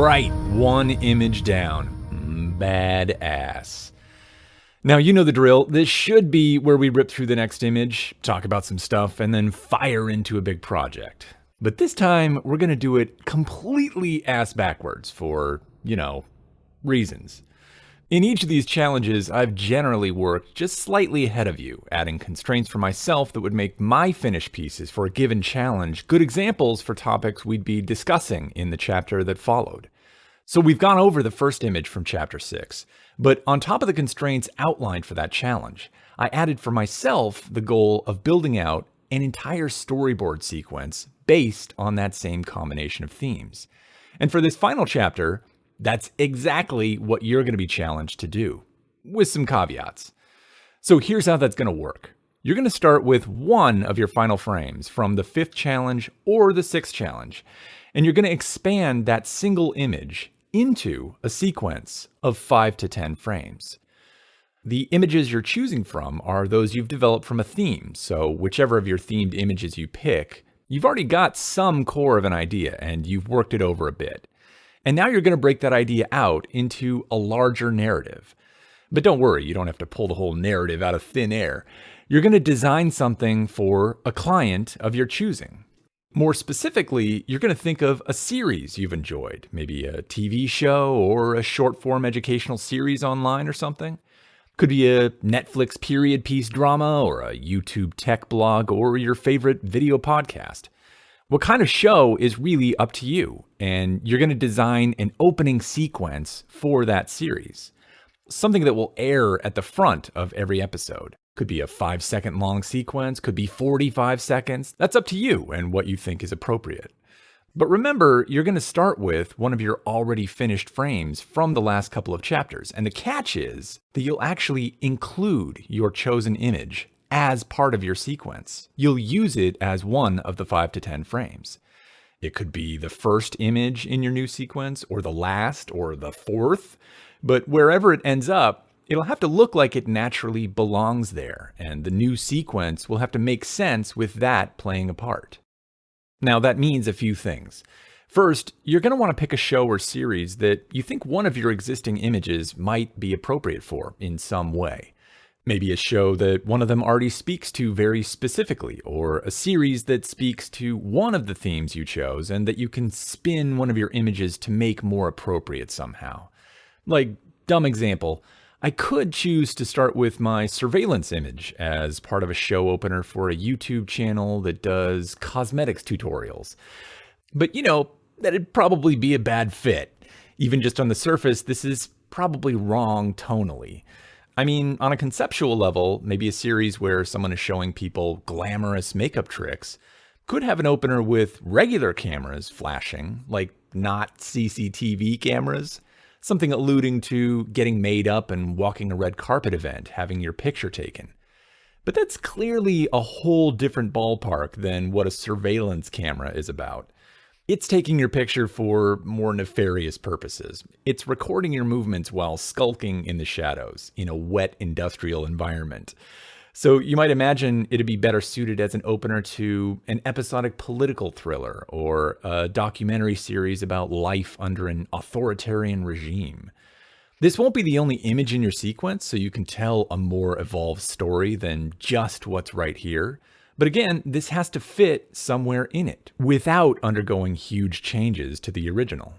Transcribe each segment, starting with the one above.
right, one image down. Badass. Now, you know the drill. This should be where we rip through the next image, talk about some stuff, and then fire into a big project. But this time, we're going to do it completely ass backwards for, reasons. In each of these challenges, I've generally worked just slightly ahead of you, adding constraints for myself that would make my finished pieces for a given challenge good examples for topics we'd be discussing in the chapter that followed. So we've gone over the first image from chapter 6, but on top of the constraints outlined for that challenge, I added for myself the goal of building out an entire storyboard sequence based on that same combination of themes. And for this final chapter, that's exactly what you're going to be challenged to do, with some caveats. So here's how that's going to work. You're going to start with one of your final frames from the 5th challenge or the 6th challenge, and you're going to expand that single image into a sequence of 5 to 10 frames. The images you're choosing from are those you've developed from a theme, so whichever of your themed images you pick, you've already got some core of an idea and you've worked it over a bit. And now you're going to break that idea out into a larger narrative. But don't worry, you don't have to pull the whole narrative out of thin air. You're going to design something for a client of your choosing. More specifically, you're going to think of a series you've enjoyed, maybe a TV show or a short-form educational series online or something. Could be a Netflix period piece drama or a YouTube tech blog or your favorite video podcast. What kind of show is really up to you, and you're going to design an opening sequence for that series. Something that will air at the front of every episode. Could be a 5-second long sequence, could be 45 seconds. That's up to you and what you think is appropriate. But remember, you're going to start with one of your already finished frames from the last couple of chapters. And the catch is that you'll actually include your chosen image as part of your sequence. You'll use it as one of the 5 to 10 frames. It could be the first image in your new sequence, or the last, or the 4th. But wherever it ends up, it'll have to look like it naturally belongs there, and the new sequence will have to make sense with that playing a part. Now, that means a few things. First, you're going to want to pick a show or series that you think one of your existing images might be appropriate for in some way. Maybe a show that one of them already speaks to very specifically, or a series that speaks to one of the themes you chose and that you can spin one of your images to make more appropriate somehow. Like, dumb example, I could choose to start with my surveillance image as part of a show opener for a YouTube channel that does cosmetics tutorials. But that'd probably be a bad fit. Even just on the surface, this is probably wrong tonally. I mean, on a conceptual level, maybe a series where someone is showing people glamorous makeup tricks could have an opener with regular cameras flashing, like not CCTV cameras. Something alluding to getting made up and walking a red carpet event, having your picture taken. But that's clearly a whole different ballpark than what a surveillance camera is about. It's taking your picture for more nefarious purposes. It's recording your movements while skulking in the shadows in a wet industrial environment. So you might imagine it'd be better suited as an opener to an episodic political thriller or a documentary series about life under an authoritarian regime. This won't be the only image in your sequence, so you can tell a more evolved story than just what's right here. But again, this has to fit somewhere in it without undergoing huge changes to the original.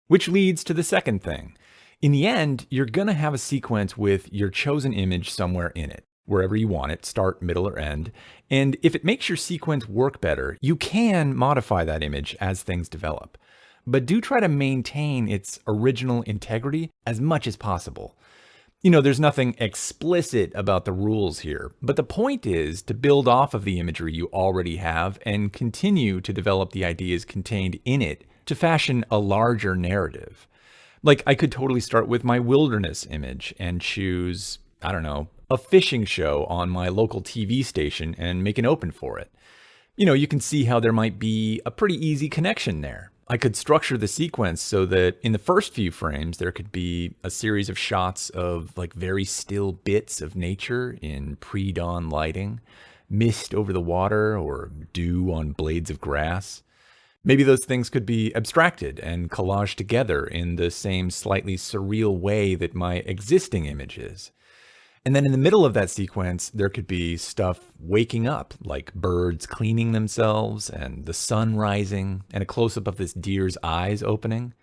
Which leads to the second thing. In the end, you're going to have a sequence with your chosen image somewhere in it, wherever you want it, start, middle, or end. And if it makes your sequence work better, you can modify that image as things develop. But do try to maintain its original integrity as much as possible. There's nothing explicit about the rules here, but the point is to build off of the imagery you already have and continue to develop the ideas contained in it to fashion a larger narrative. Like, I could totally start with my wilderness image and choose, a fishing show on my local TV station and make an open for it. You can see how there might be a pretty easy connection there. I could structure the sequence so that in the first few frames, there could be a series of shots of very still bits of nature in pre-dawn lighting, mist over the water or dew on blades of grass. Maybe those things could be abstracted and collaged together in the same slightly surreal way that my existing image is. And then in the middle of that sequence, there could be stuff waking up, like birds cleaning themselves and the sun rising and a close-up of this deer's eyes opening.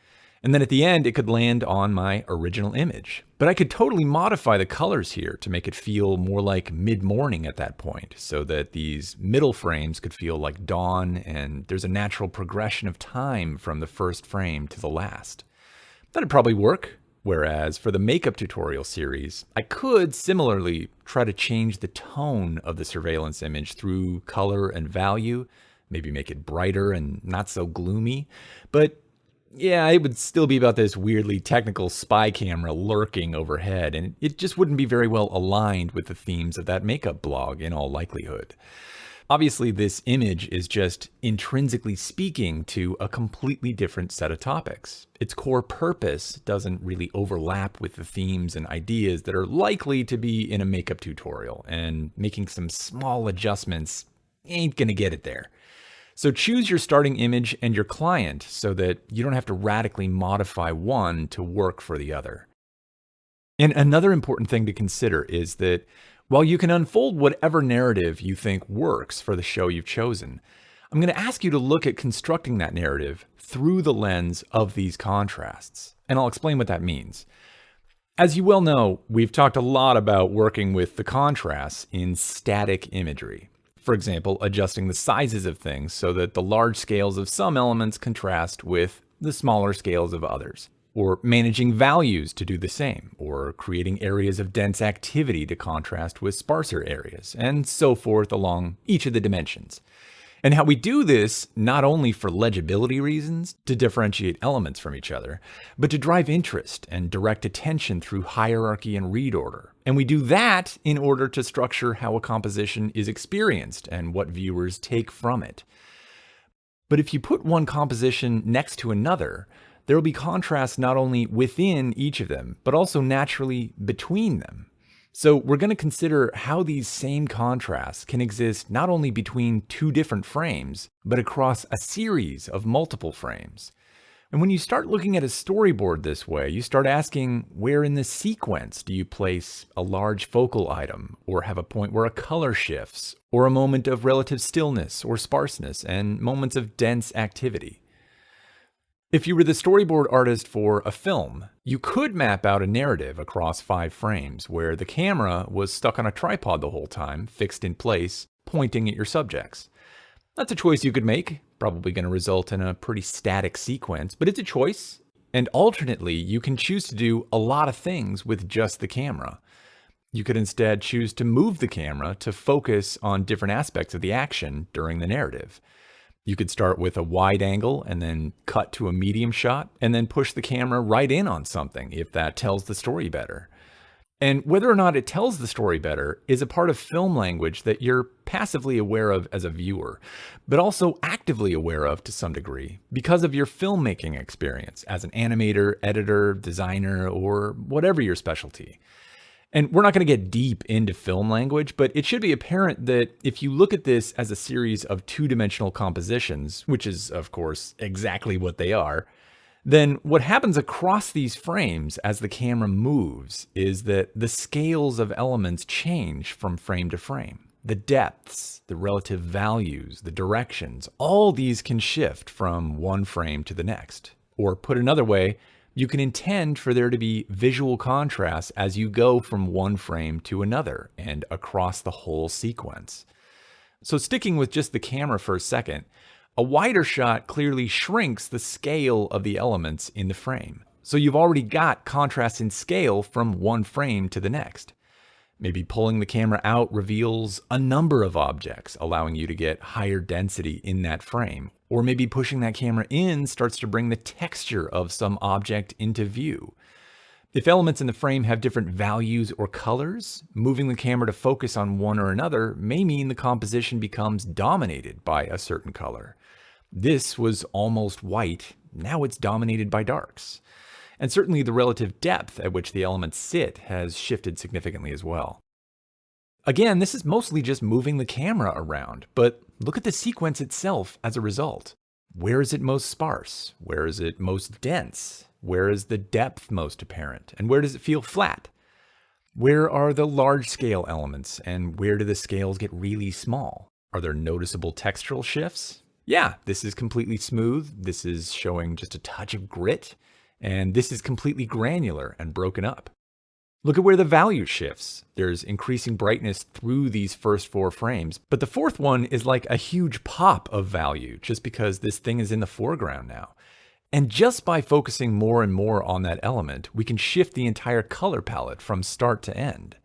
And then at the end, it could land on my original image. But I could totally modify the colors here to make it feel more like mid-morning at that point, so that these middle frames could feel like dawn and there's a natural progression of time from the first frame to the last. That'd probably work. Whereas for the makeup tutorial series, I could similarly try to change the tone of the surveillance image through color and value, maybe make it brighter and not so gloomy. But yeah, it would still be about this weirdly technical spy camera lurking overhead, and it just wouldn't be very well aligned with the themes of that makeup blog in all likelihood. Obviously, this image is just intrinsically speaking to a completely different set of topics. Its core purpose doesn't really overlap with the themes and ideas that are likely to be in a makeup tutorial, and making some small adjustments ain't gonna get it there. So choose your starting image and your client so that you don't have to radically modify one to work for the other. And another important thing to consider is that while you can unfold whatever narrative you think works for the show you've chosen, I'm going to ask you to look at constructing that narrative through the lens of these contrasts. And I'll explain what that means. As you well know, we've talked a lot about working with the contrasts in static imagery. For example, adjusting the sizes of things so that the large scales of some elements contrast with the smaller scales of others. Or managing values to do the same, or creating areas of dense activity to contrast with sparser areas, and so forth along each of the dimensions. And how we do this not only for legibility reasons, to differentiate elements from each other, but to drive interest and direct attention through hierarchy and read order. And we do that in order to structure how a composition is experienced and what viewers take from it. But if you put one composition next to another, there will be contrast not only within each of them, but also naturally between them. So we're going to consider how these same contrasts can exist not only between two different frames, but across a series of multiple frames. And when you start looking at a storyboard this way, you start asking, where in the sequence do you place a large focal item, or have a point where a color shifts, or a moment of relative stillness or sparseness, and moments of dense activity? If you were the storyboard artist for a film, you could map out a narrative across 5 frames where the camera was stuck on a tripod the whole time, fixed in place, pointing at your subjects. That's a choice you could make, probably going to result in a pretty static sequence, but it's a choice. And alternately, you can choose to do a lot of things with just the camera. You could instead choose to move the camera to focus on different aspects of the action during the narrative. You could start with a wide angle and then cut to a medium shot and then push the camera right in on something if that tells the story better. And whether or not it tells the story better is a part of film language that you're passively aware of as a viewer, but also actively aware of to some degree because of your filmmaking experience as an animator, editor, designer, or whatever your specialty. And we're not going to get deep into film language, but it should be apparent that if you look at this as a series of two-dimensional compositions, which is, of course, exactly what they are, then what happens across these frames as the camera moves is that the scales of elements change from frame to frame. The depths, the relative values, the directions, all these can shift from one frame to the next. Or put another way, you can intend for there to be visual contrast as you go from one frame to another and across the whole sequence. So sticking with just the camera for a second, a wider shot clearly shrinks the scale of the elements in the frame. So you've already got contrast in scale from one frame to the next. Maybe pulling the camera out reveals a number of objects, allowing you to get higher density in that frame. Or maybe pushing that camera in starts to bring the texture of some object into view. If elements in the frame have different values or colors, moving the camera to focus on one or another may mean the composition becomes dominated by a certain color. This was almost white, now it's dominated by darks. And certainly the relative depth at which the elements sit has shifted significantly as well. Again, this is mostly just moving the camera around, but look at the sequence itself as a result. Where is it most sparse? Where is it most dense? Where is the depth most apparent? And where does it feel flat? Where are the large scale elements and where do the scales get really small? Are there noticeable textural shifts? Yeah, this is completely smooth. This is showing just a touch of grit. And this is completely granular and broken up. Look at where the value shifts. There's increasing brightness through these first 4 frames, but the fourth one is like a huge pop of value just because this thing is in the foreground now. And just by focusing more and more on that element, we can shift the entire color palette from start to end.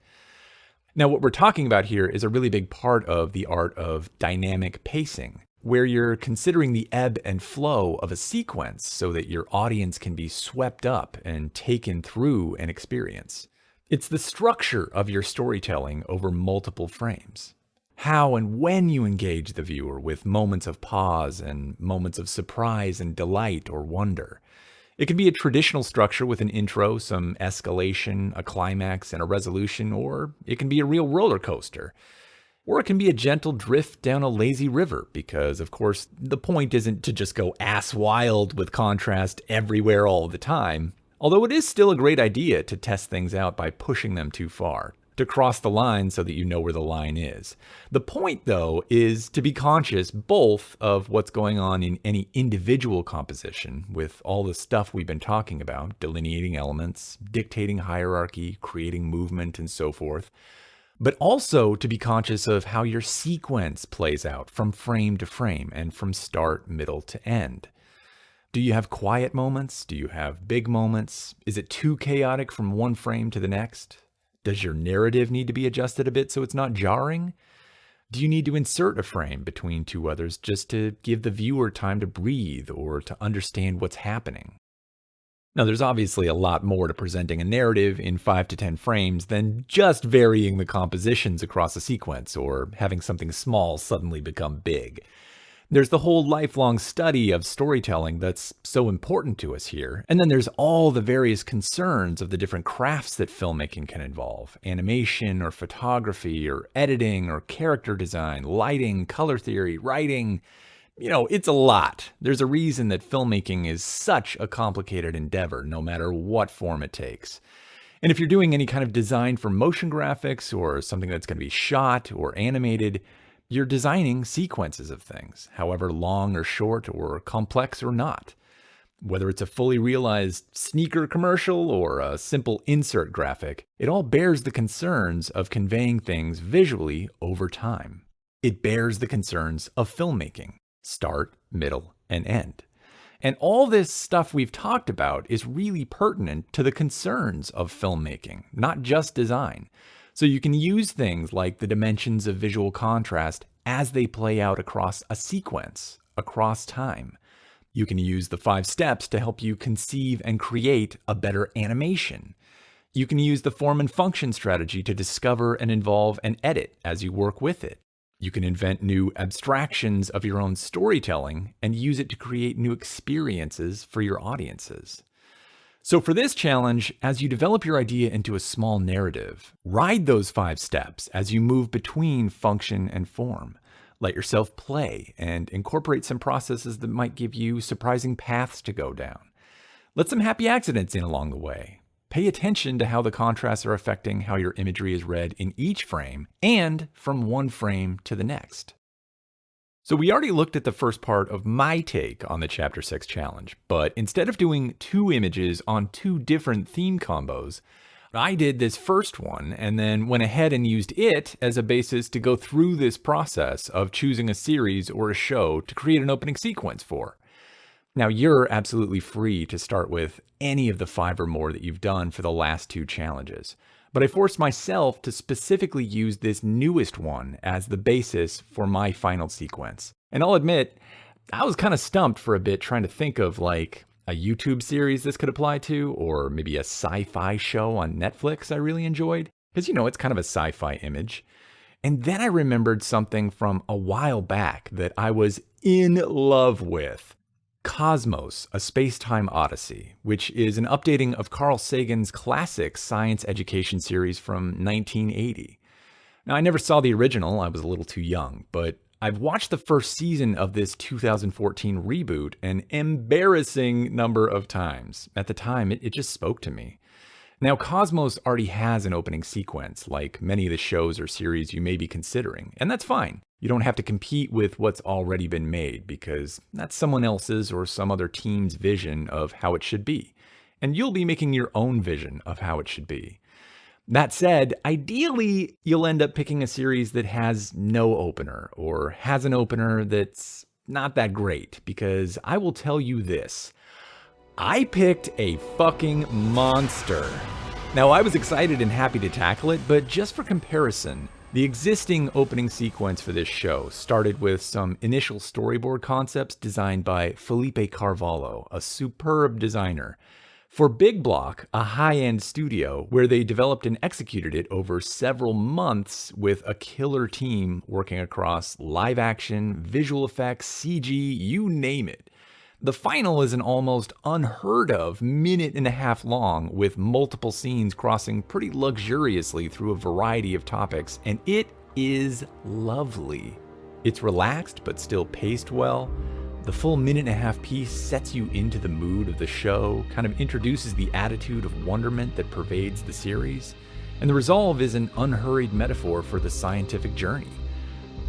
Now, what we're talking about here is a really big part of the art of dynamic pacing, where you're considering the ebb and flow of a sequence so that your audience can be swept up and taken through an experience. It's the structure of your storytelling over multiple frames. How and when you engage the viewer with moments of pause and moments of surprise and delight or wonder. It can be a traditional structure with an intro, some escalation, a climax, and a resolution, or it can be a real roller coaster. Or it can be a gentle drift down a lazy river because, of course, the point isn't to just go ass wild with contrast everywhere all the time. Although it is still a great idea to test things out by pushing them too far, to cross the line so that you know where the line is. The point, though, is to be conscious both of what's going on in any individual composition with all the stuff we've been talking about, delineating elements, dictating hierarchy, creating movement, and so forth, but also to be conscious of how your sequence plays out from frame to frame and from start, middle to end. Do you have quiet moments? Do you have big moments? Is it too chaotic from one frame to the next? Does your narrative need to be adjusted a bit so it's not jarring? Do you need to insert a frame between 2 others just to give the viewer time to breathe or to understand what's happening? Now, there's obviously a lot more to presenting a narrative in 5 to 10 frames than just varying the compositions across a sequence or having something small suddenly become big. There's the whole lifelong study of storytelling that's so important to us here. And then there's all the various concerns of the different crafts that filmmaking can involve. Animation or photography or editing or character design, lighting, color theory, writing. You know, it's a lot. There's a reason that filmmaking is such a complicated endeavor, no matter what form it takes. And if you're doing any kind of design for motion graphics or something that's going to be shot or animated, you're designing sequences of things, however long or short or complex or not. Whether it's a fully realized sneaker commercial or a simple insert graphic, it all bears the concerns of conveying things visually over time. It bears the concerns of filmmaking, start, middle, and end. And all this stuff we've talked about is really pertinent to the concerns of filmmaking, not just design. So you can use things like the dimensions of visual contrast as they play out across a sequence, across time. You can use the 5 steps to help you conceive and create a better animation. You can use the form and function strategy to discover and involve and edit as you work with it. You can invent new abstractions of your own storytelling and use it to create new experiences for your audiences. So for this challenge, as you develop your idea into a small narrative, ride those 5 steps as you move between function and form. Let yourself play and incorporate some processes that might give you surprising paths to go down. Let some happy accidents in along the way. Pay attention to how the contrasts are affecting how your imagery is read in each frame and from one frame to the next. So we already looked at the first part of my take on the Chapter 6 challenge, but instead of doing 2 images on 2 different theme combos, I did this first one and then went ahead and used it as a basis to go through this process of choosing a series or a show to create an opening sequence for. Now, you're absolutely free to start with any of the 5 or more that you've done for the last 2 challenges. But I forced myself to specifically use this newest one as the basis for my final sequence. And I'll admit, I was kind of stumped for a bit trying to think of like a YouTube series this could apply to, or maybe a sci-fi show on Netflix I really enjoyed. Because, you know, it's kind of a sci-fi image. And then I remembered something from a while back that I was in love with. Cosmos, A Space-Time Odyssey, which is an updating of Carl Sagan's classic science education series from 1980. Now, I never saw the original, I was a little too young, but I've watched the first season of this 2014 reboot an embarrassing number of times. At the time, it just spoke to me. Now, Cosmos already has an opening sequence, like many of the shows or series you may be considering, and that's fine. You don't have to compete with what's already been made, because that's someone else's or some other team's vision of how it should be. And you'll be making your own vision of how it should be. That said, ideally, you'll end up picking a series that has no opener, or has an opener that's not that great, because I will tell you this. I picked a fucking monster. Now, I was excited and happy to tackle it, but just for comparison, the existing opening sequence for this show started with some initial storyboard concepts designed by Felipe Carvalho, a superb designer, for Big Block, a high-end studio where they developed and executed it over several months with a killer team working across live action, visual effects, CG, you name it. The final is an almost unheard of minute and a half long, with multiple scenes crossing pretty luxuriously through a variety of topics, and it is lovely. It's relaxed but still paced well. The full minute and a half piece sets you into the mood of the show, kind of introduces the attitude of wonderment that pervades the series, and the resolve is an unhurried metaphor for the scientific journey.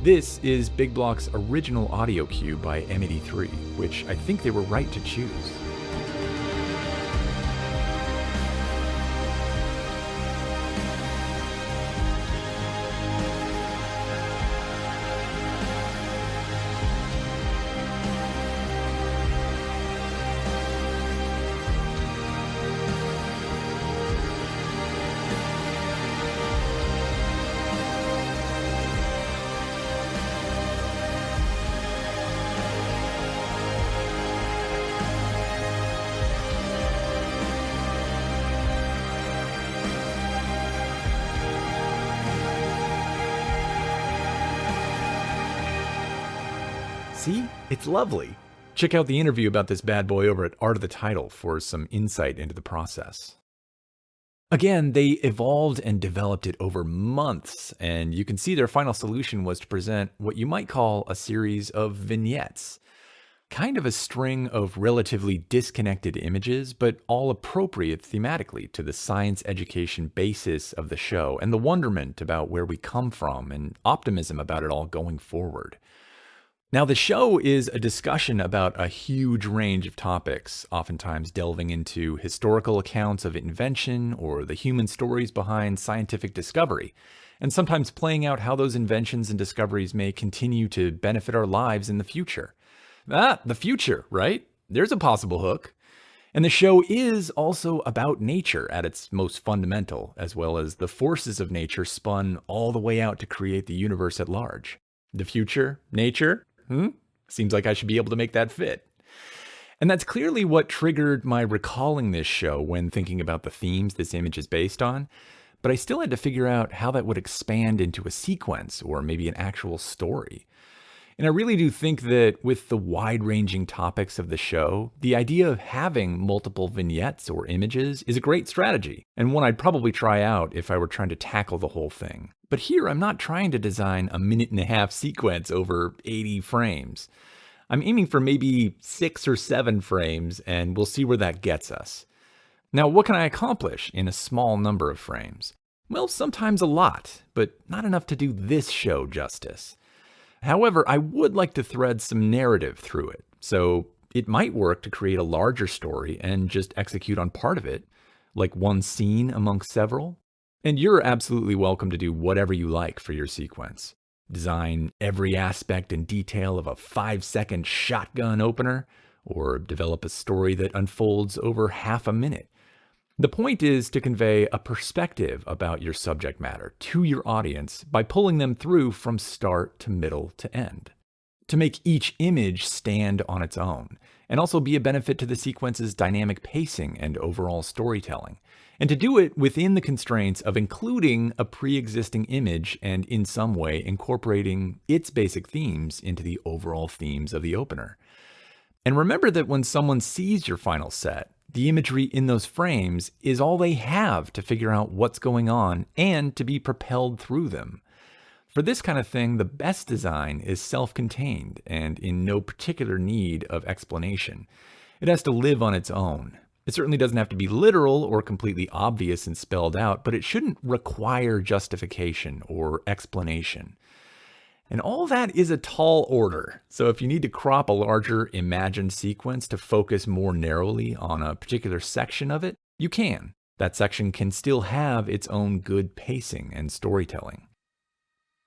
This is Big Block's original audio cue by M83, which I think they were right to choose. See? It's lovely. Check out the interview about this bad boy over at Art of the Title for some insight into the process. Again, they evolved and developed it over months, and you can see their final solution was to present what you might call a series of vignettes. Kind of a string of relatively disconnected images, but all appropriate thematically to the science education basis of the show and the wonderment about where we come from and optimism about it all going forward. Now, the show is a discussion about a huge range of topics, oftentimes delving into historical accounts of invention or the human stories behind scientific discovery, and sometimes playing out how those inventions and discoveries may continue to benefit our lives in the future. The future, right? There's a possible hook. And the show is also about nature at its most fundamental, as well as the forces of nature spun all the way out to create the universe at large. The future, nature? Seems like I should be able to make that fit. And that's clearly what triggered my recalling this show when thinking about the themes this image is based on, but I still had to figure out how that would expand into a sequence or maybe an actual story. And I really do think that with the wide-ranging topics of the show, the idea of having multiple vignettes or images is a great strategy, and one I'd probably try out if I were trying to tackle the whole thing. But here I'm not trying to design a minute and a half sequence over 80 frames. I'm aiming for maybe 6 or 7 frames, and we'll see where that gets us. Now, what can I accomplish in a small number of frames? Well, sometimes a lot, but not enough to do this show justice. However, I would like to thread some narrative through it, so it might work to create a larger story and just execute on part of it, like one scene amongst several. And you're absolutely welcome to do whatever you like for your sequence. Design every aspect and detail of a 5-second shotgun opener, or develop a story that unfolds over half a minute. The point is to convey a perspective about your subject matter to your audience by pulling them through from start to middle to end. To make each image stand on its own, and also be a benefit to the sequence's dynamic pacing and overall storytelling. And to do it within the constraints of including a pre-existing image and in some way incorporating its basic themes into the overall themes of the opener. And remember that when someone sees your final set, the imagery in those frames is all they have to figure out what's going on and to be propelled through them. For this kind of thing, the best design is self-contained and in no particular need of explanation. It has to live on its own. It certainly doesn't have to be literal or completely obvious and spelled out, but it shouldn't require justification or explanation. And all that is a tall order. So if you need to crop a larger imagined sequence to focus more narrowly on a particular section of it, you can. That section can still have its own good pacing and storytelling.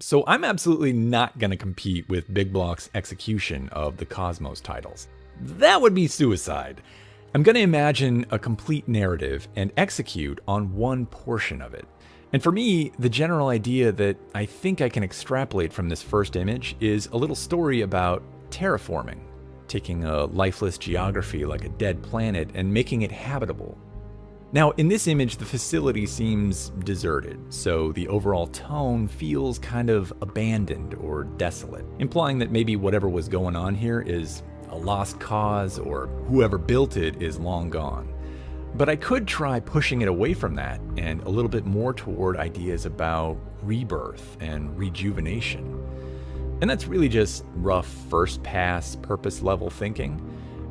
So I'm absolutely not going to compete with Big Block's execution of the Cosmos titles. That would be suicide. I'm going to imagine a complete narrative and execute on one portion of it. And for me, the general idea that I think I can extrapolate from this first image is a little story about terraforming, taking a lifeless geography like a dead planet and making it habitable. Now, in this image, the facility seems deserted, so the overall tone feels kind of abandoned or desolate, implying that maybe whatever was going on here is a lost cause or whoever built it is long gone. But I could try pushing it away from that and a little bit more toward ideas about rebirth and rejuvenation. And that's really just rough first pass purpose level thinking,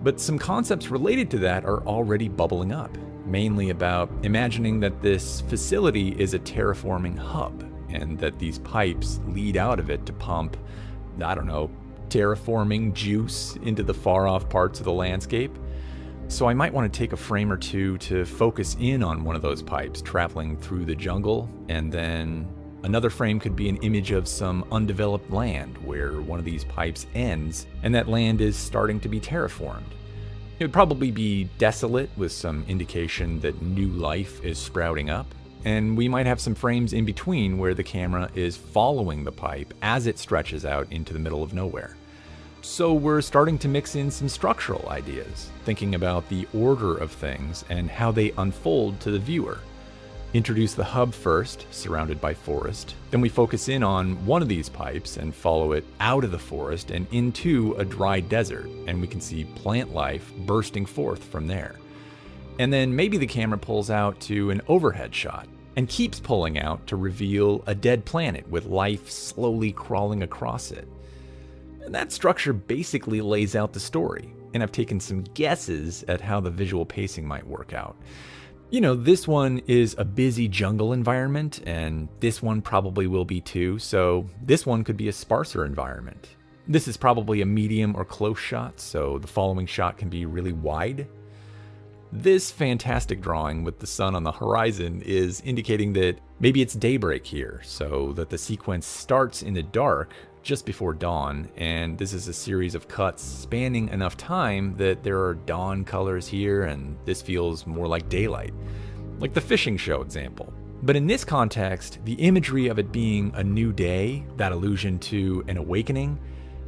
but some concepts related to that are already bubbling up, mainly about imagining that this facility is a terraforming hub and that these pipes lead out of it to pump, terraforming juice into the far off parts of the landscape. So I might want to take a frame or two to focus in on one of those pipes traveling through the jungle, and then another frame could be an image of some undeveloped land where one of these pipes ends and that land is starting to be terraformed. It would probably be desolate with some indication that new life is sprouting up, and we might have some frames in between where the camera is following the pipe as it stretches out into the middle of nowhere. So we're starting to mix in some structural ideas, thinking about the order of things and how they unfold to the viewer. Introduce the hub first, surrounded by forest. Then we focus in on one of these pipes and follow it out of the forest and into a dry desert, and we can see plant life bursting forth from there. And then maybe the camera pulls out to an overhead shot and keeps pulling out to reveal a dead planet with life slowly crawling across it. And that structure basically lays out the story, and I've taken some guesses at how the visual pacing might work out. This one is a busy jungle environment, and this one probably will be too, so this one could be a sparser environment. This is probably a medium or close shot, so the following shot can be really wide. This fantastic drawing with the sun on the horizon is indicating that maybe it's daybreak here, so that the sequence starts in the dark just before dawn, and this is a series of cuts spanning enough time that there are dawn colors here, and this feels more like daylight, like the fishing show example. But in this context, the imagery of it being a new day, that allusion to an awakening,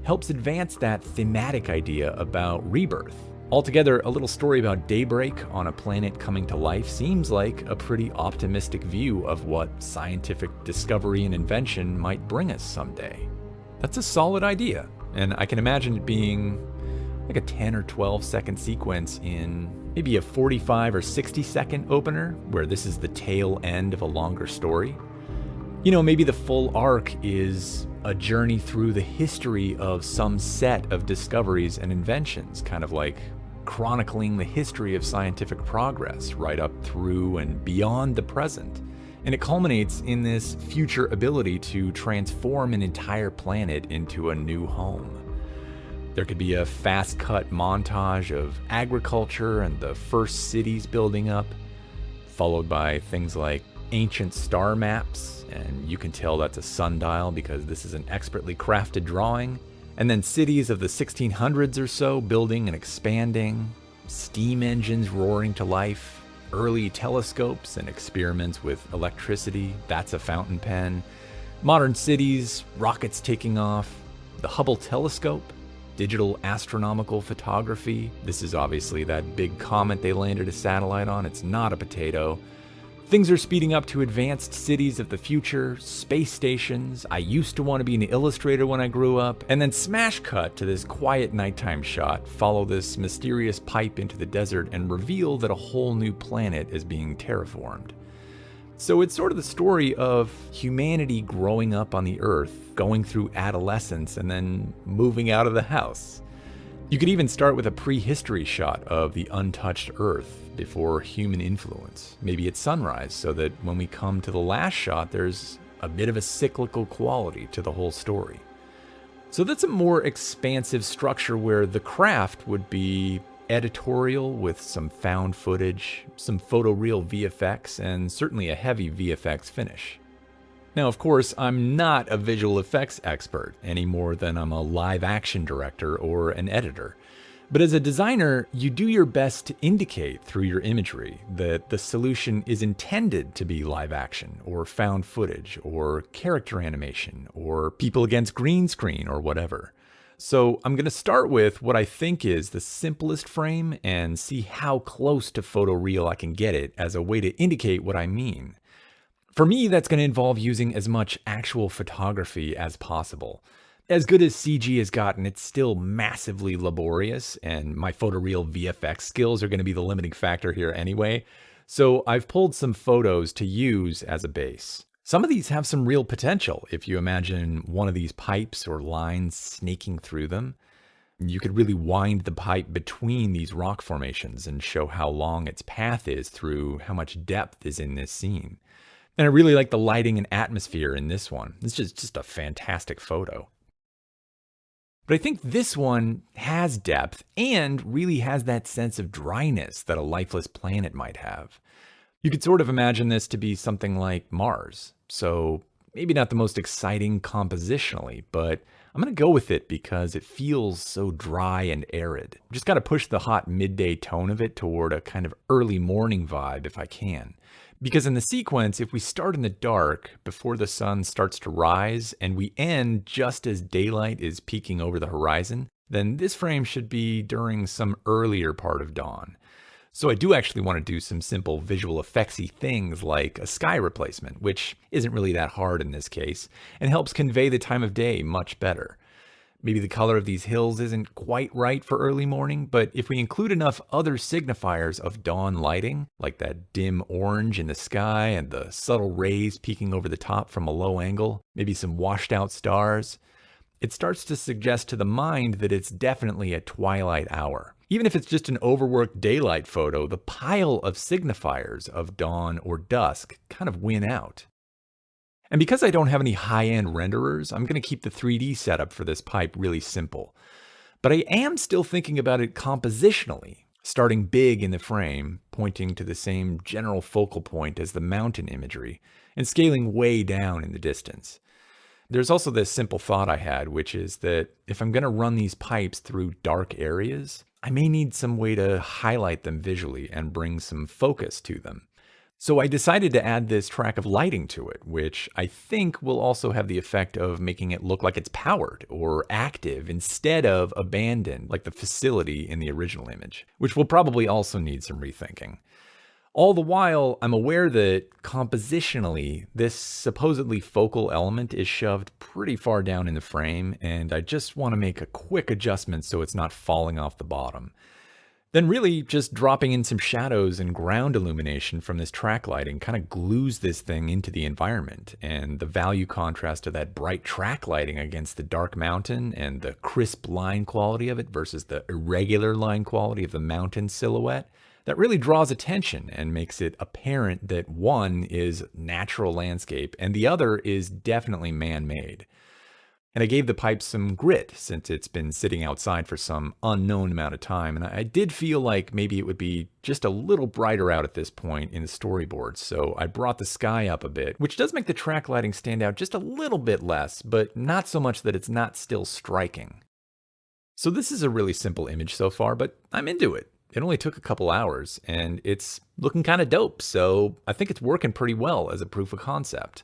helps advance that thematic idea about rebirth. Altogether, a little story about daybreak on a planet coming to life seems like a pretty optimistic view of what scientific discovery and invention might bring us someday. That's a solid idea, and I can imagine it being like a 10 or 12 second sequence in maybe a 45 or 60 second opener, where this is the tail end of a longer story. Maybe the full arc is a journey through the history of some set of discoveries and inventions, kind of like chronicling the history of scientific progress right up through and beyond the present. And it culminates in this future ability to transform an entire planet into a new home. There could be a fast-cut montage of agriculture and the first cities building up, followed by things like ancient star maps, and you can tell that's a sundial because this is an expertly crafted drawing, and then cities of the 1600s or so building and expanding, steam engines roaring to life, early telescopes and experiments with electricity, that's a fountain pen, modern cities, rockets taking off, the Hubble telescope, digital astronomical photography. This is obviously that big comet they landed a satellite on, it's not a potato. Things are speeding up to advanced cities of the future, space stations. I used to want to be an illustrator when I grew up. And then smash cut to this quiet nighttime shot, follow this mysterious pipe into the desert and reveal that a whole new planet is being terraformed. So it's sort of the story of humanity growing up on the earth, going through adolescence, and then moving out of the house. You could even start with a prehistory shot of the untouched earth before human influence, maybe at sunrise, so that when we come to the last shot, there's a bit of a cyclical quality to the whole story. So that's a more expansive structure where the craft would be editorial with some found footage, some photoreal VFX, and certainly a heavy VFX finish. Now, of course, I'm not a visual effects expert any more than I'm a live action director or an editor. But as a designer, you do your best to indicate through your imagery that the solution is intended to be live action or found footage or character animation or people against green screen or whatever. So I'm going to start with what I think is the simplest frame and see how close to photoreal I can get it as a way to indicate what I mean. For me, that's going to involve using as much actual photography as possible. As good as CG has gotten, it's still massively laborious, and my photoreal VFX skills are going to be the limiting factor here anyway. So I've pulled some photos to use as a base. Some of these have some real potential. If you imagine one of these pipes or lines snaking through them, you could really wind the pipe between these rock formations and show how long its path is through how much depth is in this scene. And I really like the lighting and atmosphere in this one. It's just a fantastic photo. But I think this one has depth and really has that sense of dryness that a lifeless planet might have. You could sort of imagine this to be something like Mars. So maybe not the most exciting compositionally, but I'm going to go with it because it feels so dry and arid. Just got to push the hot midday tone of it toward a kind of early morning vibe if I can. Because in the sequence, if we start in the dark before the sun starts to rise and we end just as daylight is peeking over the horizon, then this frame should be during some earlier part of dawn. So I do actually want to do some simple visual effectsy things like a sky replacement, which isn't really that hard in this case, and helps convey the time of day much better. Maybe the color of these hills isn't quite right for early morning, but if we include enough other signifiers of dawn lighting, like that dim orange in the sky and the subtle rays peeking over the top from a low angle, maybe some washed out stars, it starts to suggest to the mind that it's definitely a twilight hour. Even if it's just an overworked daylight photo, the pile of signifiers of dawn or dusk kind of win out. And because I don't have any high-end renderers, I'm going to keep the 3D setup for this pipe really simple. But I am still thinking about it compositionally, starting big in the frame, pointing to the same general focal point as the mountain imagery, and scaling way down in the distance. There's also this simple thought I had, which is that if I'm going to run these pipes through dark areas, I may need some way to highlight them visually and bring some focus to them. So I decided to add this track of lighting to it, which I think will also have the effect of making it look like it's powered or active instead of abandoned like the facility in the original image, which will probably also need some rethinking. All the while, I'm aware that compositionally, this supposedly focal element is shoved pretty far down in the frame, and I just want to make a quick adjustment so it's not falling off the bottom. Then really just dropping in some shadows and ground illumination from this track lighting kind of glues this thing into the environment, and the value contrast of that bright track lighting against the dark mountain and the crisp line quality of it versus the irregular line quality of the mountain silhouette, that really draws attention and makes it apparent that one is natural landscape and the other is definitely man-made. And I gave the pipe some grit since it's been sitting outside for some unknown amount of time. And I did feel like maybe it would be just a little brighter out at this point in the storyboard. So I brought the sky up a bit, which does make the track lighting stand out just a little bit less, but not so much that it's not still striking. So this is a really simple image so far, but I'm into it. It only took a couple hours and it's looking kind of dope. So I think it's working pretty well as a proof of concept.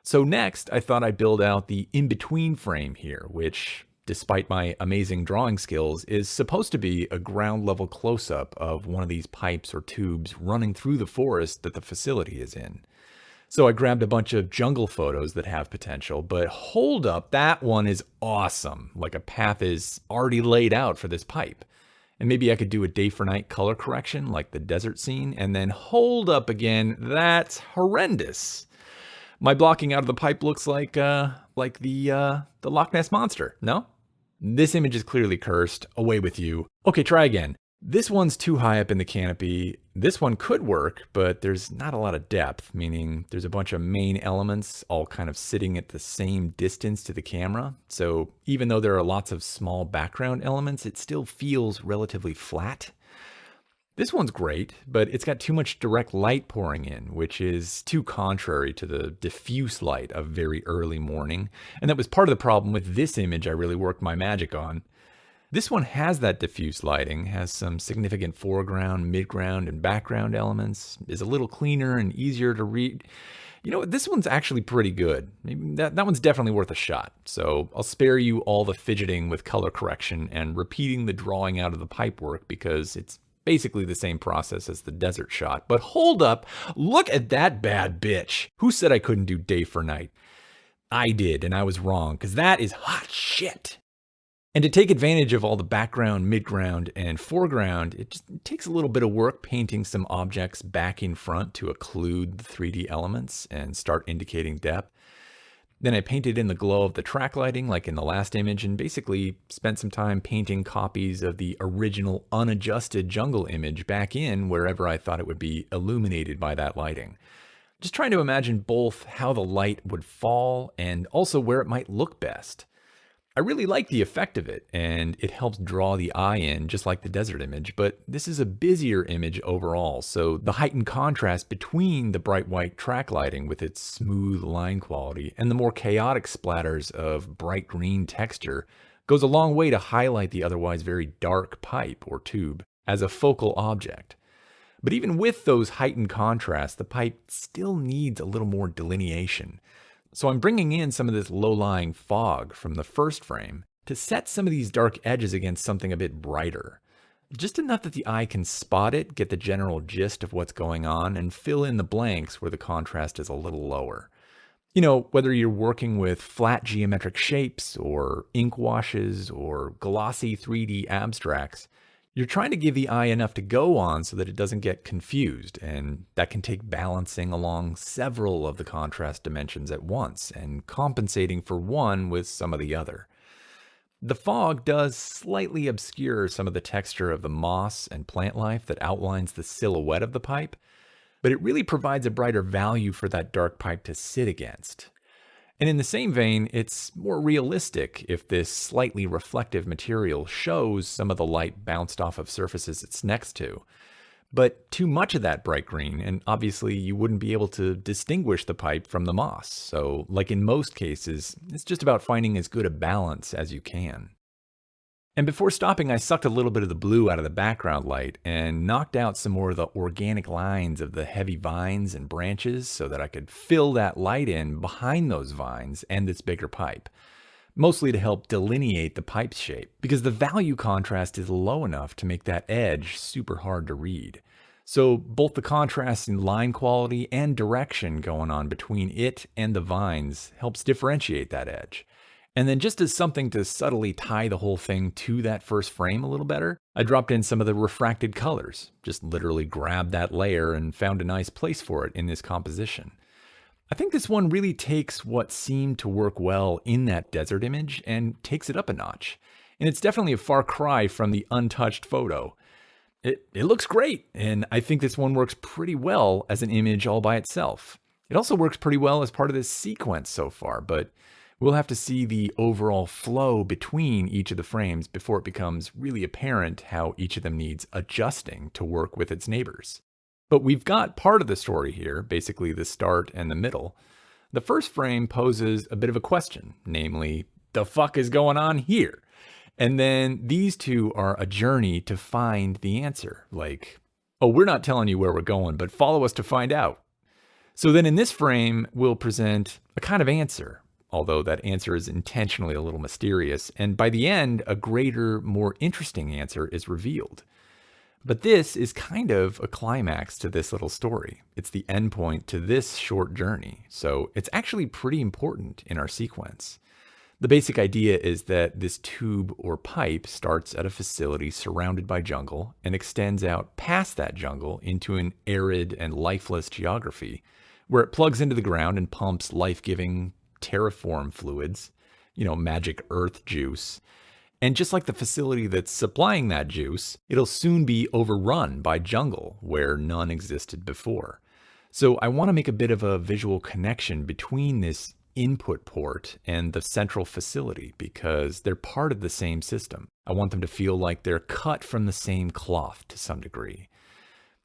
So next, I thought I'd build out the in-between frame here, which, despite my amazing drawing skills, is supposed to be a ground level close-up of one of these pipes or tubes running through the forest that the facility is in. So I grabbed a bunch of jungle photos that have potential, but hold up, that one is awesome. Like a path is already laid out for this pipe. And maybe I could do a day for night color correction like the desert scene, and then hold up again. That's horrendous. My blocking out of the pipe looks like the Loch Ness Monster, no? This image is clearly cursed. Away with you. Okay, try again. This one's too high up in the canopy. This one could work, but there's not a lot of depth, meaning there's a bunch of main elements all kind of sitting at the same distance to the camera. So even though there are lots of small background elements, it still feels relatively flat. This one's great, but it's got too much direct light pouring in, which is too contrary to the diffuse light of very early morning. And that was part of the problem with this image I really worked my magic on. This one has that diffuse lighting, has some significant foreground, midground, and background elements, is a little cleaner and easier to read. You know, this one's actually pretty good. That one's definitely worth a shot. So I'll spare you all the fidgeting with color correction and repeating the drawing out of the pipe work because it's basically the same process as the desert shot. But hold up, look at that bad bitch. Who said I couldn't do day for night? I did, and I was wrong, because that is hot shit. And to take advantage of all the background, midground, and foreground, it takes a little bit of work painting some objects back in front to occlude the 3D elements and start indicating depth. Then I painted in the glow of the track lighting like in the last image and basically spent some time painting copies of the original unadjusted jungle image back in wherever I thought it would be illuminated by that lighting. Just trying to imagine both how the light would fall and also where it might look best. I really like the effect of it, and it helps draw the eye in just like the desert image, but this is a busier image overall, so the heightened contrast between the bright white track lighting with its smooth line quality and the more chaotic splatters of bright green texture goes a long way to highlight the otherwise very dark pipe or tube as a focal object. But even with those heightened contrasts, the pipe still needs a little more delineation. So I'm bringing in some of this low-lying fog from the first frame to set some of these dark edges against something a bit brighter. Just enough that the eye can spot it, get the general gist of what's going on, and fill in the blanks where the contrast is a little lower. You know, whether you're working with flat geometric shapes or ink washes or glossy 3D abstracts, you're trying to give the eye enough to go on so that it doesn't get confused, and that can take balancing along several of the contrast dimensions at once and compensating for one with some of the other. The fog does slightly obscure some of the texture of the moss and plant life that outlines the silhouette of the pipe, but it really provides a brighter value for that dark pipe to sit against. And in the same vein, it's more realistic if this slightly reflective material shows some of the light bounced off of surfaces it's next to. But too much of that bright green, and obviously you wouldn't be able to distinguish the pipe from the moss. So, like in most cases, it's just about finding as good a balance as you can. And before stopping, I sucked a little bit of the blue out of the background light and knocked out some more of the organic lines of the heavy vines and branches so that I could fill that light in behind those vines and this bigger pipe. Mostly to help delineate the pipe's shape, because the value contrast is low enough to make that edge super hard to read. So both the contrast in line quality and direction going on between it and the vines helps differentiate that edge. And then just as something to subtly tie the whole thing to that first frame a little better, I dropped in some of the refracted colors. Just literally grabbed that layer and found a nice place for it in this composition. I think this one really takes what seemed to work well in that desert image and takes it up a notch. And it's definitely a far cry from the untouched photo. It looks great, and I think this one works pretty well as an image all by itself. It also works pretty well as part of this sequence so far, but we'll have to see the overall flow between each of the frames before it becomes really apparent how each of them needs adjusting to work with its neighbors. But we've got part of the story here, basically the start and the middle. The first frame poses a bit of a question, namely, the fuck is going on here? And then these two are a journey to find the answer. Like, oh, we're not telling you where we're going, but follow us to find out. So then in this frame, we'll present a kind of answer, although that answer is intentionally a little mysterious. And by the end, a greater, more interesting answer is revealed. But this is kind of a climax to this little story. It's the endpoint to this short journey, so it's actually pretty important in our sequence. The basic idea is that this tube or pipe starts at a facility surrounded by jungle and extends out past that jungle into an arid and lifeless geography, where it plugs into the ground and pumps life-giving terraform fluids, magic earth juice. And just like the facility that's supplying that juice, it'll soon be overrun by jungle where none existed before. So I want to make a bit of a visual connection between this input port and the central facility because they're part of the same system. I want them to feel like they're cut from the same cloth to some degree.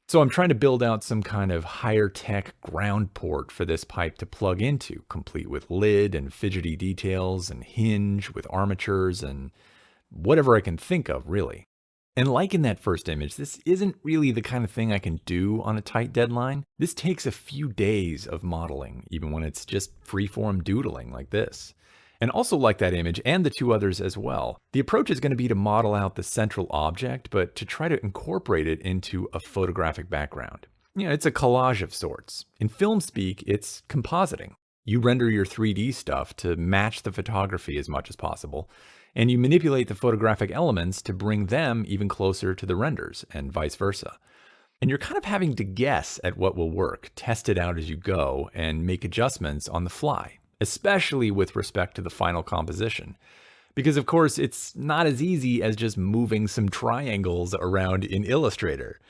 So I'm trying to build out some kind of higher tech ground port for this pipe to plug into, complete with lid and fidgety details and hinge with armatures and whatever I can think of, really. And like in that first image, this isn't really the kind of thing I can do on a tight deadline. This takes a few days of modeling, even when it's just freeform doodling like this. And also like that image and the two others as well, the approach is going to be to model out the central object, but to try to incorporate it into a photographic background. It's a collage of sorts. In film speak, it's compositing. You render your 3D stuff to match the photography as much as possible, and you manipulate the photographic elements to bring them even closer to the renders, and vice versa. And you're kind of having to guess at what will work, test it out as you go, and make adjustments on the fly, especially with respect to the final composition. Because of course, it's not as easy as just moving some triangles around in Illustrator.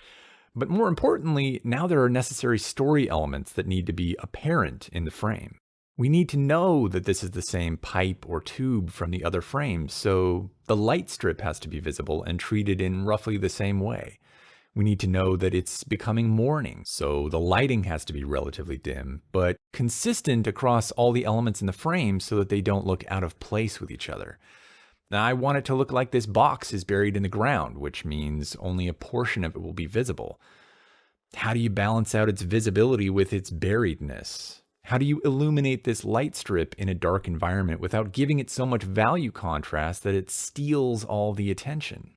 But more importantly, now there are necessary story elements that need to be apparent in the frame. We need to know that this is the same pipe or tube from the other frames, so the light strip has to be visible and treated in roughly the same way. We need to know that it's becoming morning, so the lighting has to be relatively dim, but consistent across all the elements in the frame so that they don't look out of place with each other. Now, I want it to look like this box is buried in the ground, which means only a portion of it will be visible. How do you balance out its visibility with its buriedness? How do you illuminate this light strip in a dark environment without giving it so much value contrast that it steals all the attention?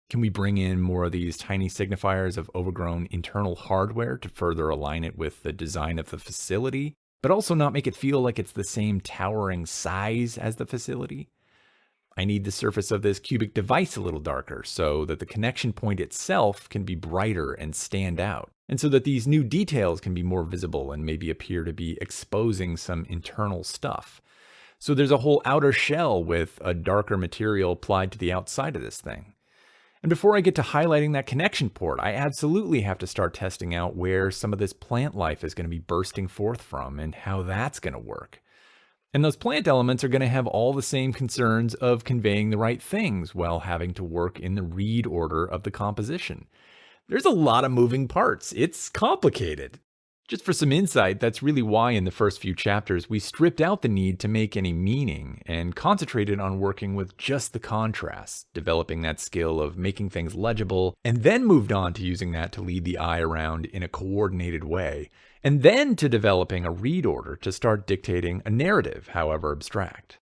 Can we bring in more of these tiny signifiers of overgrown internal hardware to further align it with the design of the facility, but also not make it feel like it's the same towering size as the facility? I need the surface of this cubic device a little darker so that the connection point itself can be brighter and stand out, and so that these new details can be more visible and maybe appear to be exposing some internal stuff. So there's a whole outer shell with a darker material applied to the outside of this thing. And before I get to highlighting that connection port, I absolutely have to start testing out where some of this plant life is going to be bursting forth from and how that's going to work. And those plant elements are going to have all the same concerns of conveying the right things while having to work in the read order of the composition. There's a lot of moving parts. It's complicated. Just for some insight, that's really why in the first few chapters we stripped out the need to make any meaning and concentrated on working with just the contrast, developing that skill of making things legible, and then moved on to using that to lead the eye around in a coordinated way, and then to developing a read order to start dictating a narrative, however abstract.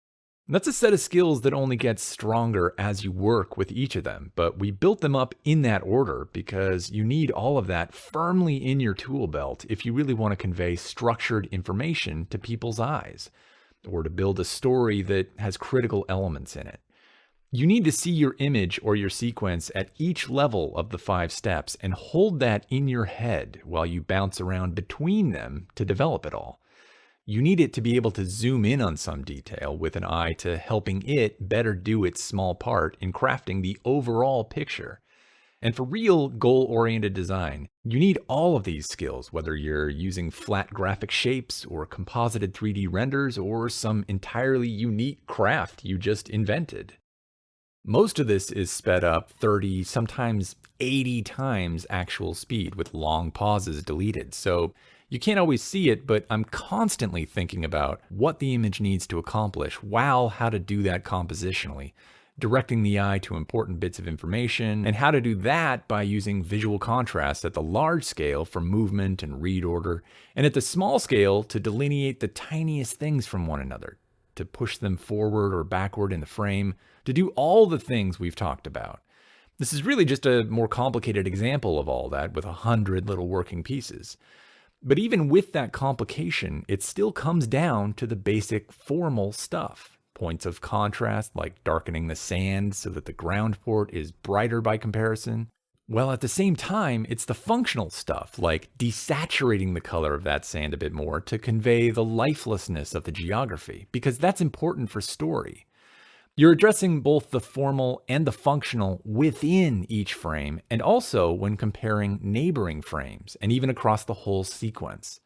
That's a set of skills that only gets stronger as you work with each of them, but we built them up in that order because you need all of that firmly in your tool belt if you really want to convey structured information to people's eyes, or to build a story that has critical elements in it. You need to see your image or your sequence at each level of the 5 steps and hold that in your head while you bounce around between them to develop it all. You need it to be able to zoom in on some detail with an eye to helping it better do its small part in crafting the overall picture. And for real goal-oriented design, you need all of these skills, whether you're using flat graphic shapes or composited 3D renders or some entirely unique craft you just invented. Most of this is sped up 30, sometimes 80 times actual speed with long pauses deleted. So you can't always see it, but I'm constantly thinking about what the image needs to accomplish while how to do that compositionally, directing the eye to important bits of information, and how to do that by using visual contrast at the large scale for movement and read order, and at the small scale to delineate the tiniest things from one another, to push them forward or backward in the frame, to do all the things we've talked about. This is really just a more complicated example of all that with 100 little working pieces. But even with that complication, it still comes down to the basic formal stuff. points of contrast, like darkening the sand so that the ground port is brighter by comparison. Well, at the same time, it's the functional stuff, like desaturating the color of that sand a bit more to convey the lifelessness of the geography, because that's important for story. You're addressing both the formal and the functional within each frame, and also when comparing neighboring frames, and even across the whole sequence.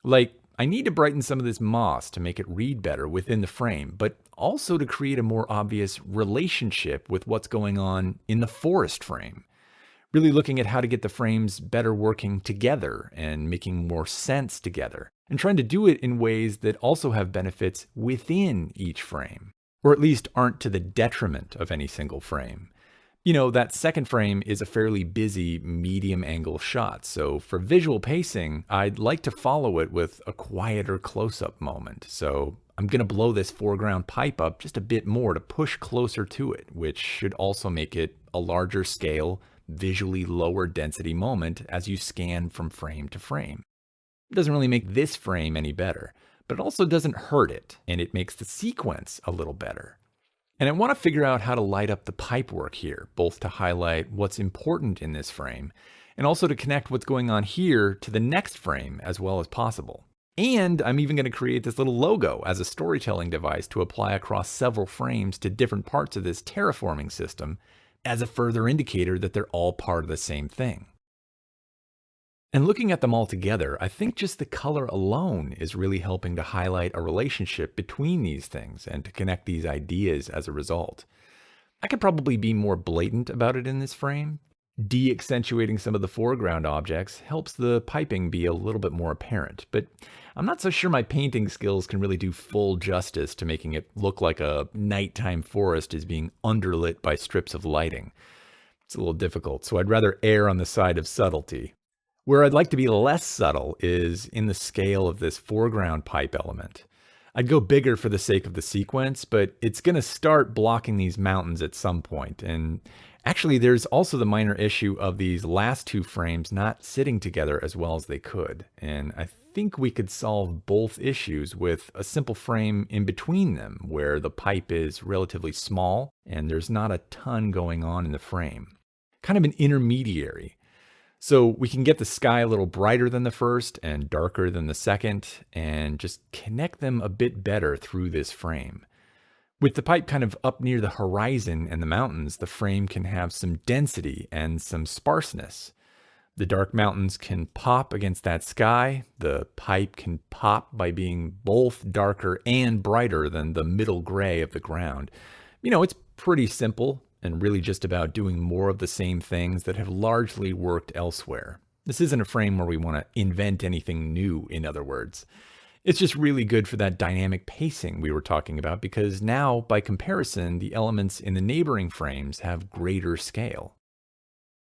Like, I need to brighten some of this moss to make it read better within the frame, but also to create a more obvious relationship with what's going on in the forest frame. Really looking at how to get the frames better working together and making more sense together, and trying to do it in ways that also have benefits within each frame, or at least aren't to the detriment of any single frame. That second frame is a fairly busy medium angle shot, so for visual pacing, I'd like to follow it with a quieter close-up moment. So I'm going to blow this foreground pipe up just a bit more to push closer to it, which should also make it a larger scale, visually lower density moment as you scan from frame to frame. It doesn't really make this frame any better, but it also doesn't hurt it, and it makes the sequence a little better. And I want to figure out how to light up the pipe work here, both to highlight what's important in this frame, and also to connect what's going on here to the next frame as well as possible. And I'm even going to create this little logo as a storytelling device to apply across several frames to different parts of this terraforming system as a further indicator that they're all part of the same thing. And looking at them all together, I think just the color alone is really helping to highlight a relationship between these things and to connect these ideas as a result. I could probably be more blatant about it in this frame. De-accentuating some of the foreground objects helps the piping be a little bit more apparent, but I'm not so sure my painting skills can really do full justice to making it look like a nighttime forest is being underlit by strips of lighting. It's a little difficult, so I'd rather err on the side of subtlety. Where I'd like to be less subtle is in the scale of this foreground pipe element. I'd go bigger for the sake of the sequence, but it's going to start blocking these mountains at some point. And actually, there's also the minor issue of these last two frames not sitting together as well as they could. And I think we could solve both issues with a simple frame in between them, where the pipe is relatively small and there's not a ton going on in the frame. Kind of an intermediary. So we can get the sky a little brighter than the first and darker than the second, and just connect them a bit better through this frame. With the pipe kind of up near the horizon and the mountains, the frame can have some density and some sparseness. The dark mountains can pop against that sky. The pipe can pop by being both darker and brighter than the middle gray of the ground. It's pretty simple, and really just about doing more of the same things that have largely worked elsewhere. This isn't a frame where we want to invent anything new, in other words. It's just really good for that dynamic pacing we were talking about, because now, by comparison, the elements in the neighboring frames have greater scale.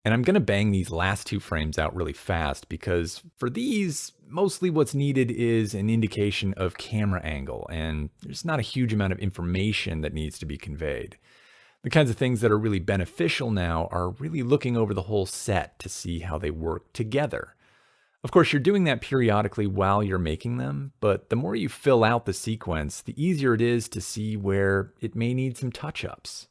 And I'm going to bang these last two frames out really fast, because for these, mostly what's needed is an indication of camera angle, and there's not a huge amount of information that needs to be conveyed. The kinds of things that are really beneficial now are really looking over the whole set to see how they work together. Of course, you're doing that periodically while you're making them, but the more you fill out the sequence, the easier it is to see where it may need some touch-ups.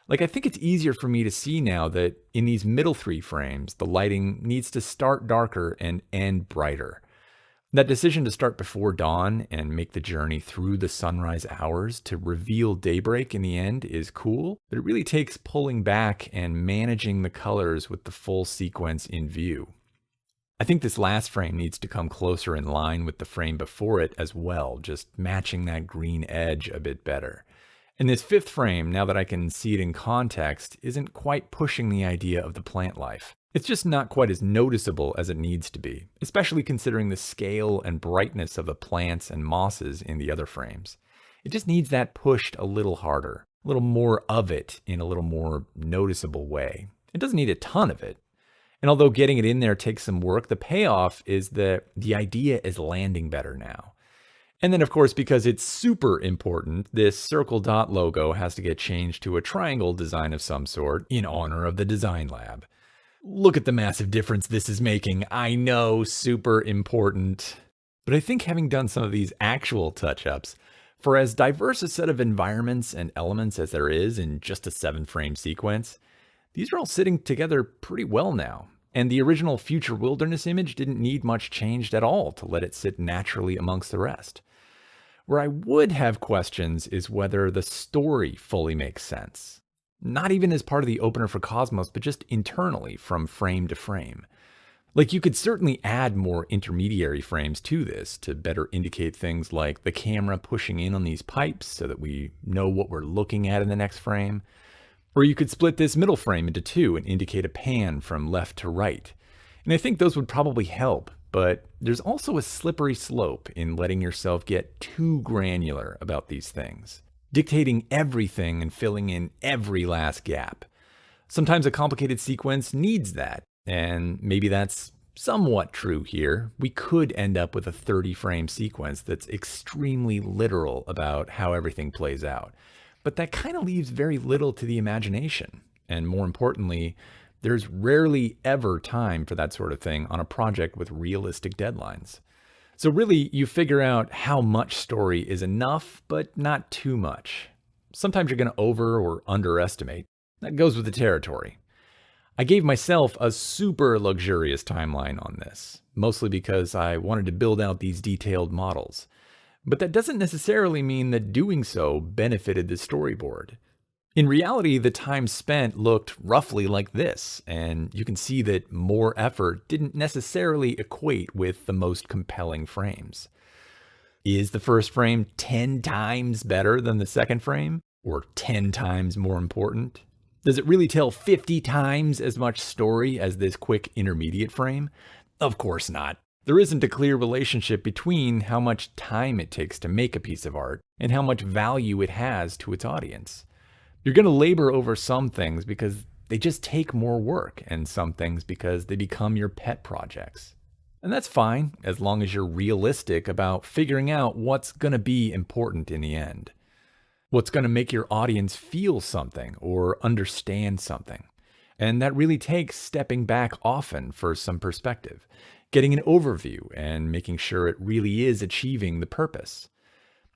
I think it's easier for me to see now that in these middle three frames, the lighting needs to start darker and end brighter. That decision to start before dawn and make the journey through the sunrise hours to reveal daybreak in the end is cool, but it really takes pulling back and managing the colors with the full sequence in view. I think this last frame needs to come closer in line with the frame before it as well, just matching that green edge a bit better. And this fifth frame, now that I can see it in context, isn't quite pushing the idea of the plant life. It's just not quite as noticeable as it needs to be, especially considering the scale and brightness of the plants and mosses in the other frames. It just needs that pushed a little harder, a little more of it in a little more noticeable way. It doesn't need a ton of it. And although getting it in there takes some work, the payoff is that the idea is landing better now. And then, of course, because it's super important, this circle dot logo has to get changed to a triangle design of some sort in honor of the design lab. Look at the massive difference this is making. I know, super important. But I think having done some of these actual touch-ups, For as diverse a set of environments and elements as there is in just a 7-frame sequence, these are all sitting together pretty well now. And the original Future Wilderness image didn't need much changed at all to let it sit naturally amongst the rest. Where I would have questions is whether the story fully makes sense. Not even as part of the opener for Cosmos, but just internally from frame to frame. Like you could certainly add more intermediary frames to this to better indicate things like the camera pushing in on these pipes so that we know what we're looking at in the next frame. Or you could split this middle frame into 2 and indicate a pan from left to right. And I think those would probably help, but there's also a slippery slope in letting yourself get too granular about these things, dictating everything and filling in every last gap. Sometimes a complicated sequence needs that, and maybe that's somewhat true here. We could end up with a 30-frame sequence that's extremely literal about how everything plays out. But that kind of leaves very little to the imagination. And more importantly, there's rarely ever time for that sort of thing on a project with realistic deadlines. So really, you figure out how much story is enough, but not too much. Sometimes you're going to over or underestimate. That goes with the territory. I gave myself a super luxurious timeline on this, mostly because I wanted to build out these detailed models. But that doesn't necessarily mean that doing so benefited the storyboard. In reality, the time spent looked roughly like this, and you can see that more effort didn't necessarily equate with the most compelling frames. Is the first frame 10 times better than the second frame? Or 10 times more important? Does it really tell 50 times as much story as this quick intermediate frame? Of course not. There isn't a clear relationship between how much time it takes to make a piece of art and how much value it has to its audience. You're going to labor over some things because they just take more work, and some things because they become your pet projects. And that's fine, as long as you're realistic about figuring out what's going to be important in the end. What's going to make your audience feel something or understand something. And that really takes stepping back often for some perspective, getting an overview and making sure it really is achieving the purpose.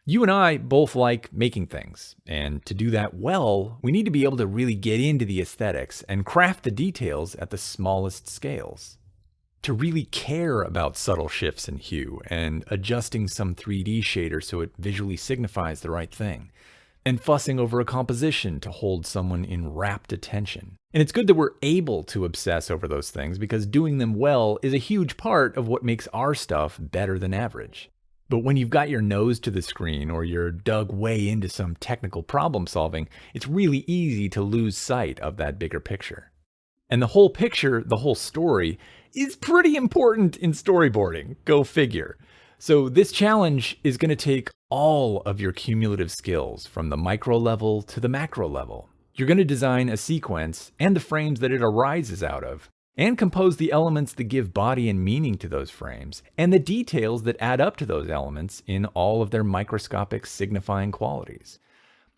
You and I both like making things, and to do that well, we need to be able to really get into the aesthetics and craft the details at the smallest scales. To really care about subtle shifts in hue and adjusting some 3D shader so it visually signifies the right thing, and fussing over a composition to hold someone in rapt attention. And it's good that we're able to obsess over those things because doing them well is a huge part of what makes our stuff better than average. But when you've got your nose to the screen or you're dug way into some technical problem solving, it's really easy to lose sight of that bigger picture. And the whole picture, the whole story, is pretty important in storyboarding. Go figure. So this challenge is going to take all of your cumulative skills from the micro level to the macro level. You're going to design a sequence and the frames that it arises out of, and compose the elements that give body and meaning to those frames, and the details that add up to those elements in all of their microscopic signifying qualities.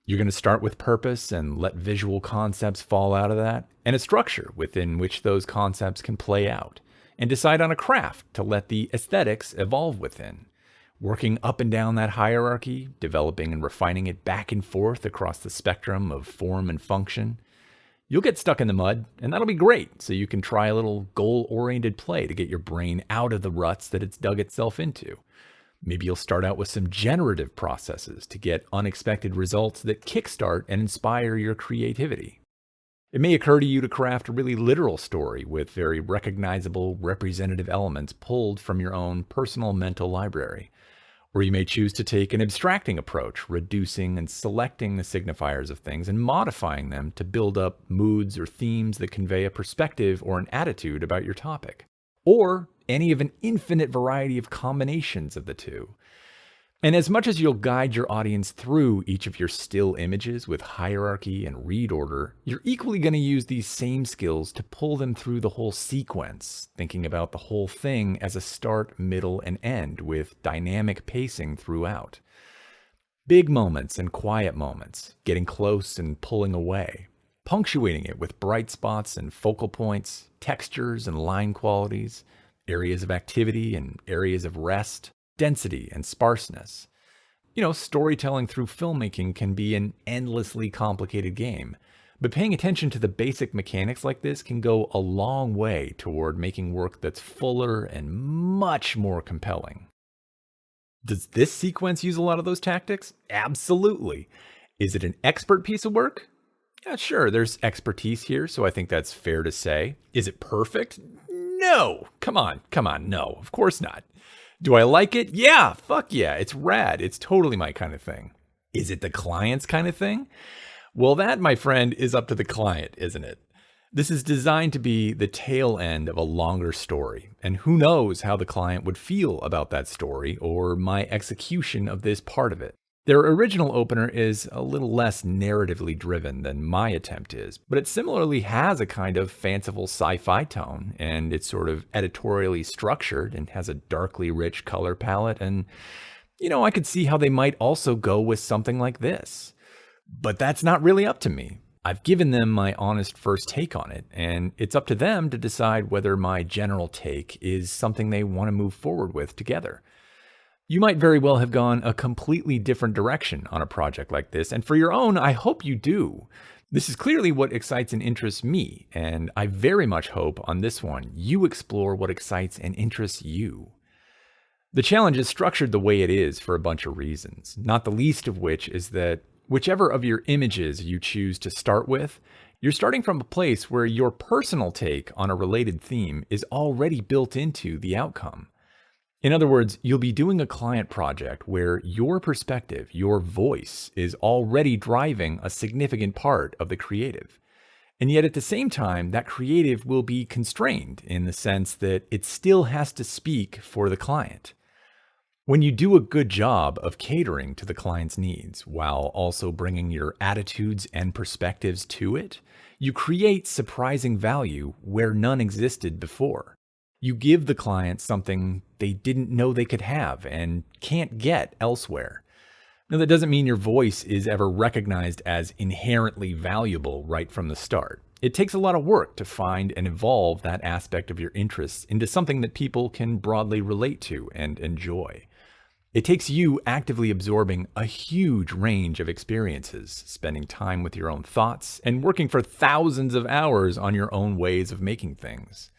You're going to start with purpose and let visual concepts fall out of that, and a structure within which those concepts can play out, and decide on a craft to let the aesthetics evolve within. Working up and down that hierarchy, developing and refining it back and forth across the spectrum of form and function. You'll get stuck in the mud, and that'll be great, so you can try a little goal-oriented play to get your brain out of the ruts that it's dug itself into. Maybe you'll start out with some generative processes to get unexpected results that kickstart and inspire your creativity. It may occur to you to craft a really literal story with very recognizable, representative elements pulled from your own personal mental library. Or you may choose to take an abstracting approach, reducing and selecting the signifiers of things and modifying them to build up moods or themes that convey a perspective or an attitude about your topic. Or any of an infinite variety of combinations of the two. And as much as you'll guide your audience through each of your still images with hierarchy and read order, you're equally going to use these same skills to pull them through the whole sequence, thinking about the whole thing as a start, middle, and end with dynamic pacing throughout. Big moments and quiet moments, getting close and pulling away, punctuating it with bright spots and focal points, textures and line qualities, areas of activity and areas of rest, density and sparseness. Storytelling through filmmaking can be an endlessly complicated game. But paying attention to the basic mechanics like this can go a long way toward making work that's fuller and much more compelling. Does this sequence use a lot of those tactics? Absolutely. Is it an expert piece of work? Yeah, sure, there's expertise here, so I think that's fair to say. Is it perfect? No. Come on, no, of course not. Do I like it? Yeah, fuck yeah, it's rad. It's totally my kind of thing. Is it the client's kind of thing? Well, that, my friend, is up to the client, isn't it? This is designed to be the tail end of a longer story, and who knows how the client would feel about that story or my execution of this part of it. Their original opener is a little less narratively driven than my attempt is, but it similarly has a kind of fanciful sci-fi tone, and it's sort of editorially structured and has a darkly rich color palette, and, I could see how they might also go with something like this. But that's not really up to me. I've given them my honest first take on it, and it's up to them to decide whether my general take is something they want to move forward with together. You might very well have gone a completely different direction on a project like this, and for your own, I hope you do. This is clearly what excites and interests me, and I very much hope on this one you explore what excites and interests you. The challenge is structured the way it is for a bunch of reasons, not the least of which is that whichever of your images you choose to start with, you're starting from a place where your personal take on a related theme is already built into the outcome. In other words, you'll be doing a client project where your perspective, your voice, is already driving a significant part of the creative. And yet at the same time, that creative will be constrained in the sense that it still has to speak for the client. When you do a good job of catering to the client's needs while also bringing your attitudes and perspectives to it, you create surprising value where none existed before. You give the client something they didn't know they could have and can't get elsewhere. Now, that doesn't mean your voice is ever recognized as inherently valuable right from the start. It takes a lot of work to find and evolve that aspect of your interests into something that people can broadly relate to and enjoy. It takes you actively absorbing a huge range of experiences, spending time with your own thoughts, and working for thousands of hours on your own ways of making things.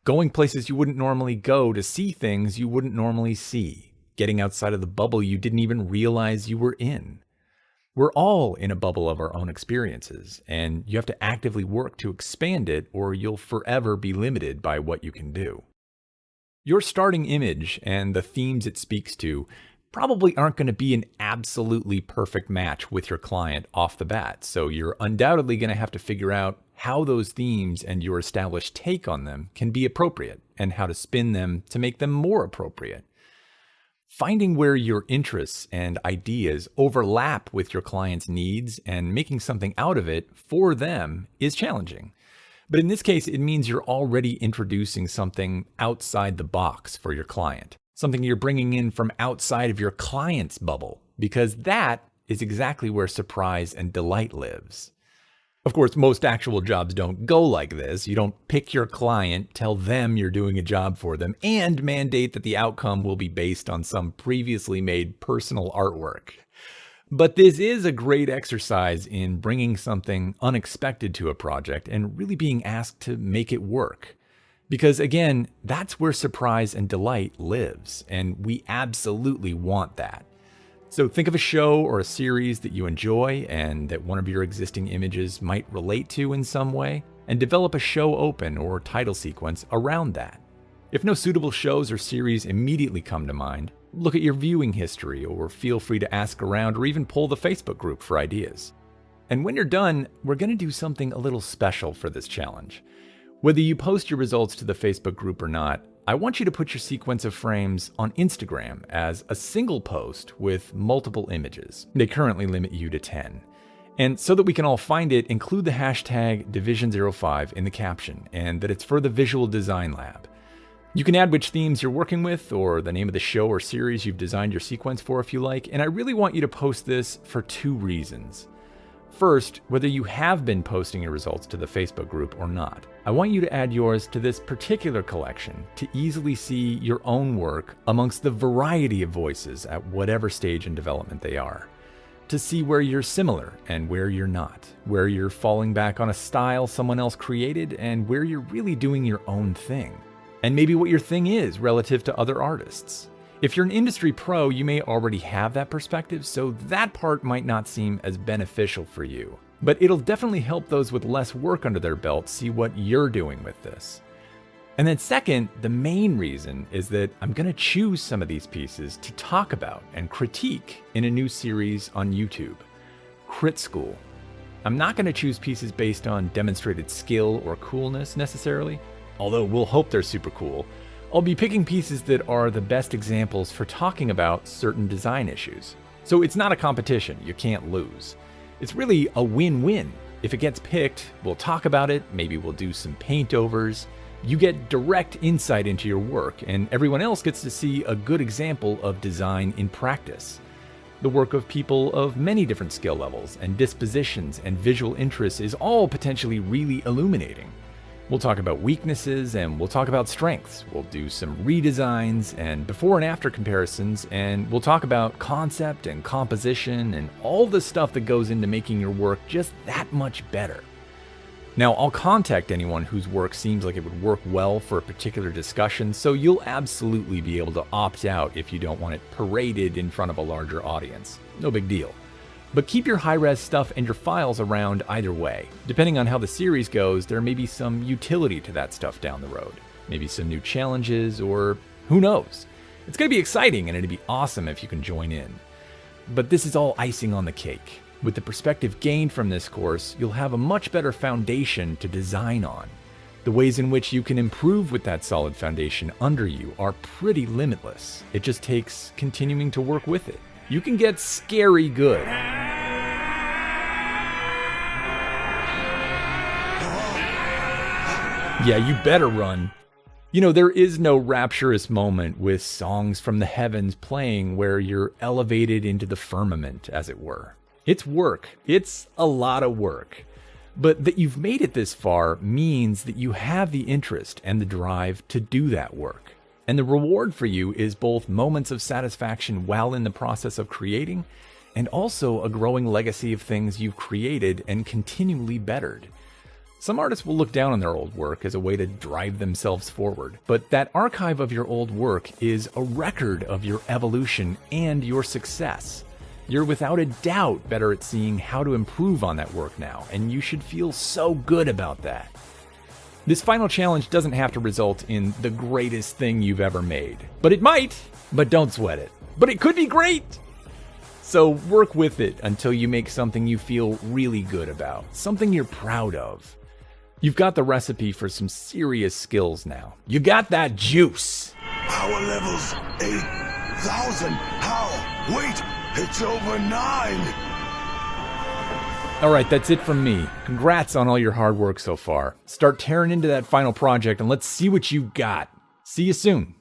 Going places you wouldn't normally go to see things you wouldn't normally see. Getting outside of the bubble you didn't even realize you were in. We're all in a bubble of our own experiences, and you have to actively work to expand it or you'll forever be limited by what you can do. Your starting image and the themes it speaks to probably aren't going to be an absolutely perfect match with your client off the bat, so you're undoubtedly going to have to figure out how those themes and your established take on them can be appropriate and how to spin them to make them more appropriate. Finding where your interests and ideas overlap with your client's needs and making something out of it for them is challenging. But in this case, it means you're already introducing something outside the box for your client, something you're bringing in from outside of your client's bubble, because that is exactly where surprise and delight lives. Of course, most actual jobs don't go like this. You don't pick your client, tell them you're doing a job for them, and mandate that the outcome will be based on some previously made personal artwork. But this is a great exercise in bringing something unexpected to a project and really being asked to make it work. Because again, that's where surprise and delight lives, and we absolutely want that. So think of a show or a series that you enjoy and that one of your existing images might relate to in some way, and develop a show open or title sequence around that. If no suitable shows or series immediately come to mind, look at your viewing history or feel free to ask around or even poll the Facebook group for ideas. And when you're done, we're going to do something a little special for this challenge. Whether you post your results to the Facebook group or not, I want you to put your sequence of frames on Instagram as a single post with multiple images. They currently limit you to 10. And so that we can all find it, include the hashtag Division05 in the caption and that it's for the Visual Design Lab. You can add which themes you're working with or the name of the show or series you've designed your sequence for if you like, and I really want you to post this for two reasons. first, whether you have been posting your results to the Facebook group or not, I want you to add yours to this particular collection to easily see your own work amongst the variety of voices at whatever stage in development they are. To see where you're similar and where you're not, where you're falling back on a style someone else created and where you're really doing your own thing. And maybe what your thing is relative to other artists. If you're an industry pro, you may already have that perspective, so that part might not seem as beneficial for you. But it'll definitely help those with less work under their belt see what you're doing with this. And then second, the main reason is that I'm going to choose some of these pieces to talk about and critique in a new series on YouTube, Crit School. I'm not going to choose pieces based on demonstrated skill or coolness necessarily, although we'll hope they're super cool. I'll be picking pieces that are the best examples for talking about certain design issues. So it's not a competition, you can't lose. It's really a win-win. If it gets picked, we'll talk about it, maybe we'll do some paint overs. You get direct insight into your work, and everyone else gets to see a good example of design in practice. The work of people of many different skill levels and dispositions and visual interests is all potentially really illuminating. We'll talk about weaknesses and we'll talk about strengths. We'll do some redesigns and before and after comparisons, and we'll talk about concept and composition and all the stuff that goes into making your work just that much better. Now, I'll contact anyone whose work seems like it would work well for a particular discussion, so you'll absolutely be able to opt out if you don't want it paraded in front of a larger audience. No big deal. But keep your high-res stuff and your files around either way. Depending on how the series goes, there may be some utility to that stuff down the road. Maybe some new challenges, or who knows? It's going to be exciting and it'd be awesome if you can join in. But this is all icing on the cake. With the perspective gained from this course, you'll have a much better foundation to design on. The ways in which you can improve with that solid foundation under you are pretty limitless. It just takes continuing to work with it. You can get scary good. Yeah, you better run. You know, there is no rapturous moment with songs from the heavens playing where you're elevated into the firmament, as it were. It's work. It's a lot of work. But that you've made it this far means that you have the interest and the drive to do that work. And the reward for you is both moments of satisfaction while in the process of creating, and also a growing legacy of things you've created and continually bettered. Some artists will look down on their old work as a way to drive themselves forward, but that archive of your old work is a record of your evolution and your success. You're without a doubt better at seeing how to improve on that work now, and you should feel so good about that. This final challenge doesn't have to result in the greatest thing you've ever made, but it might, but don't sweat it. But it could be great! So work with it until you make something you feel really good about, something you're proud of. You've got the recipe for some serious skills now. You got that juice. Power levels 8,000. How? Wait, it's over 9. All right, that's it from me. Congrats on all your hard work so far. Start tearing into that final project and let's see what you got. See you soon.